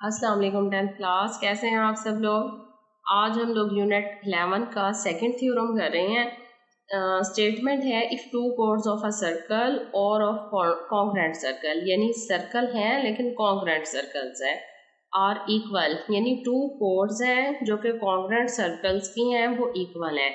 अस्सलाम वालेकुम 10th class, कैसे हैं आप सब लोग। आज हम लोग यूनिट 11 का सेकंड थ्योरम कर रहे हैं। स्टेटमेंट है if two codes of a circle और ऑफ कॉन्ग्रेंट सर्कल, यानी सर्कल है लेकिन कॉन्ग्रेंट सर्कल्स है, आर इक्वल, यानी टू कोड्स हैं जो कि कॉन्ग्रेंट सर्कल्स की हैं वो इक्वल हैं।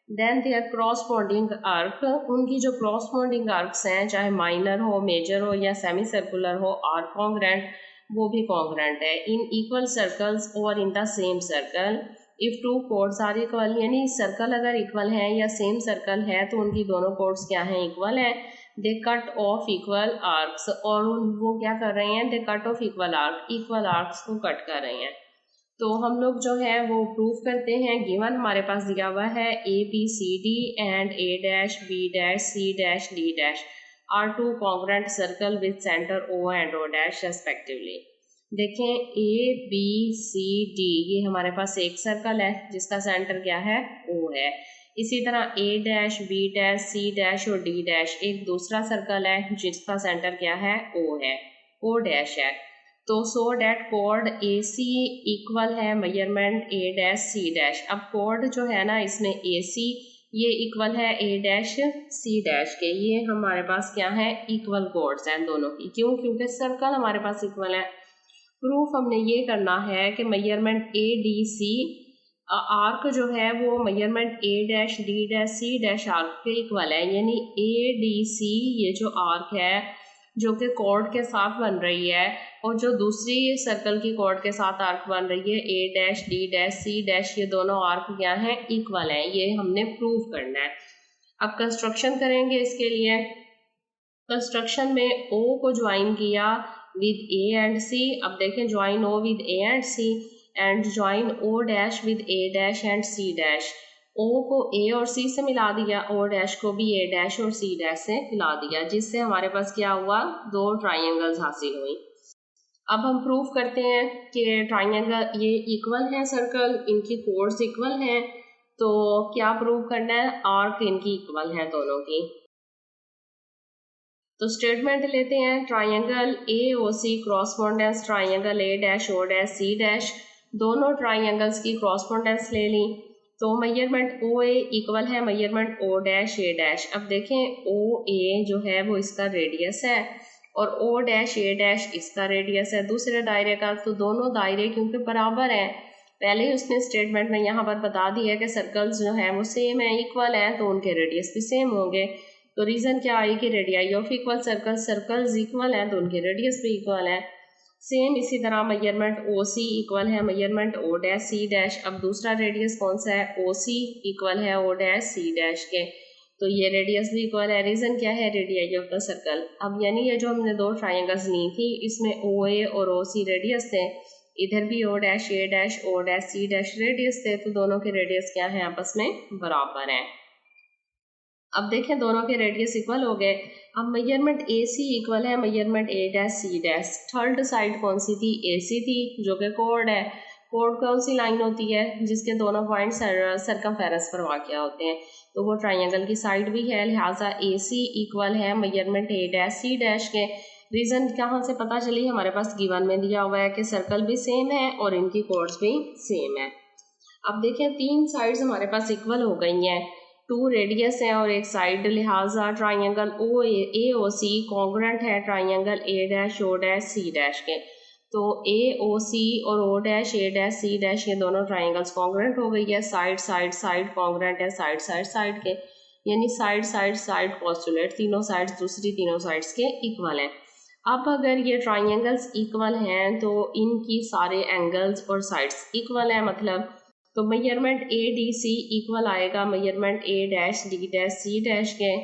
देन देयर क्रॉसपोंडिंग आर्क, उनकी जो क्रॉसपोंडिंग आर्क्स हैं चाहे माइनर हो, मेजर हो या सेमी सर्कुलर हो, आर कॉन्ग्रेंट, वो भी कॉन्ग्रेंट है इन इक्वल सर्कल्स और in the same circle. If two chords are equal, यानी सर्कल अगर इक्वल है या सेम सर्कल है तो उनकी दोनों कोड्स क्या हैं, इक्वल हैं। दे कट ऑफ इक्वल आर्क्स, और वो क्या कर रहे हैं, दे कट ऑफ इक्वल आर्क्स को कट कर रहे हैं। तो हम लोग जो है वो प्रूफ करते हैं। गिवन हमारे पास दिया हुआ है A B C D and A dash B dash C dash D dash are two congruent circle with centre O and O dash respectively. देखें ए बी सी डी, ये हमारे पास एक सर्कल है जिसका सेंटर क्या है, ओ है। इसी तरह A dash B dash C dash और डी डैश एक दूसरा सर्कल है जिसका सेंटर क्या है, ओ है, ओ डैश है। तो सो डैट कोड ए सी इक्वल है measurement A dash C dash. अब कोड जो है ना इसमें ए सी ये इक्वल है ए डैश सी डैश के, ये हमारे पास क्या है, इक्वल कोड्स हैं दोनों की। क्यों? क्योंकि सर्कल हमारे पास इक्वल है। प्रूफ हमने ये करना है कि measurement A D C arc जो है वो measurement A dash D dash C dash arc के इक्वल है, यानी ए डी सी ये जो आर्क है जो कि कॉर्ड के साथ बन रही है और जो दूसरी सर्कल की कॉर्ड के साथ आर्क बन रही है A dash D dash C dash, ये दोनों आर्क क्या हैं, इक्वल हैं। ये हमने प्रूव करना है। अब कंस्ट्रक्शन करेंगे इसके लिए। कंस्ट्रक्शन में ओ को ज्वाइन किया विद ए एंड सी। अब देखें join O with A and C and join O dash with A dash and C dash. O को ए और सी से मिला दिया, ओ डैश को भी ए डैश और सी डैश से मिला दिया, जिससे हमारे पास क्या हुआ, दो ट्राइंगल्स हासिल हुई। अब हम प्रूफ करते हैं कि ट्राइंगल ये इक्वल है सर्कल, इनकी कोड्स इक्वल हैं। तो क्या प्रूव करना है, आर्क इनकी इक्वल है दोनों की। तो स्टेटमेंट लेते हैं, triangle A O C correspondence triangle A dash O dash C dash, दोनों ट्राइंगल्स की क्रॉसपोंडेंस ले ली। तो मेजरमेंट ओ ए इक्वल है measurement O dash A dash. अब देखें ओ ए जो है वो इसका रेडियस है और ओ डैश ए डैश इसका रेडियस है दूसरे दायरे का। तो दोनों दायरे क्योंकि बराबर हैं, पहले ही उसने स्टेटमेंट में यहाँ पर बता दिया कि सर्कल्स जो हैं वो सेम है, इक्वल हैं, तो उनके रेडियस भी सेम होंगे। तो रीज़न क्या आई कि radii of equal circles equal हैं तो उनके रेडियस भी इक्वल है। सेम इसी तरह मेजरमेंट ओ सी इक्वल है measurement O dash C dash. अब दूसरा रेडियस कौन सा है, ओ सी इक्वल है ओ डैश सी डैश के, तो ये रेडियस भी इक्वल है। रीज़न क्या है, रेडियाई ऑफ द सर्कल। अब यानी ये जो हमने दो ट्राइंगल्स ली थी इसमें ओ ए और ओ सी रेडियस थे, इधर भी O dash A dash O dash C dash radius थे, तो दोनों के रेडियस क्या है, आपस में बराबर हैं। अब देखें दोनों के रेडियस इक्वल हो गए। अब मेजरमेंट ए सी इक्वल है measurement A dash C dash. Third side कौन सी थी, ए सी थी, जो कि कोड है। कोड कौन सी लाइन होती है, जिसके दोनों पॉइंट सर्कमफेरेंस पर वाक़या होते हैं, तो वो ट्राइंगल की साइड भी है। लिहाजा ए सी इक्वल है measurement A dash C dash के। रीज़न कहाँ से पता चली, हमारे पास गिवन में दिया हुआ है कि सर्कल भी सेम है और इनकी कोड्स भी सेम है। अब देखें तीन साइड्स हमारे पास इक्वल हो गई हैं, टू रेडियस है और एक साइड, लिहाजा triangle O A O C congruent है triangle A dash O dash C dash के। तो ए ओ सी और O dash A dash C dash ये दोनों ट्राइंगल्स कॉन्ग्रेंट हो गई है। साइड साइड साइड कॉन्ग्रेंट है साइड साइड साइड के, यानी साइड साइड साइड पोस्टुलेट, तीनों साइड्स दूसरी तीनों साइड्स के इक्वल हैं। अब अगर ये ट्राइंगल्स इक्वल हैं तो इनकी सारे एंगल्स और साइड्स इक्वल हैं, मतलब तो measurement A D C equal आएगा measurement A dash D dash C dash के।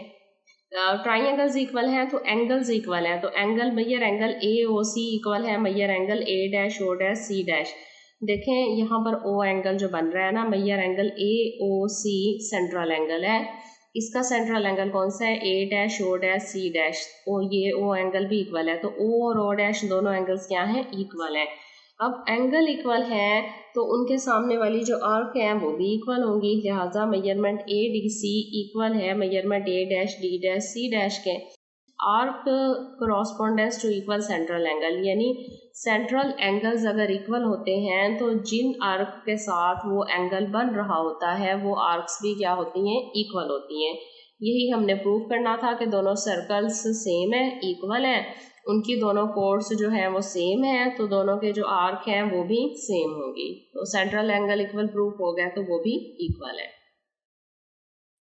ट्राइंगल्स इक्वल हैं तो एंगल्स इक्वल हैं, तो angle measure angle A O C equal है measure angle A dash O dash C dash. देखें यहाँ पर ओ एंगल जो बन रहा है ना, measure angle A O C central angle है, इसका सेंट्रल एंगल कौन सा है, A dash O dash C dash, और ये ओ एंगल भी इक्वल है। तो ओ और ओ डैश दोनों एंगल्स क्या हैं, इक्वल हैं। अब एंगल इक्वल है तो उनके सामने वाली जो आर्क है वो भी इक्वल होंगी, लिहाजा measurement A D C equal है measurement A dash D dash C dash के। Arc correspondence to equal central angle, यानी सेंट्रल एंगल्स अगर इक्वल होते हैं तो जिन आर्क के साथ वो एंगल बन रहा होता है वो आर्क्स भी क्या होती हैं, इक्वल होती हैं। यही हमने प्रूव करना था कि दोनों सर्कल्स सेम है, इक्वल हैं, उनकी दोनों कोर्स जो है वो सेम है, तो दोनों के जो आर्क हैं वो भी सेम होंगी। तो सेंट्रल एंगल इक्वल प्रूफ हो गया तो वो भी इक्वल है।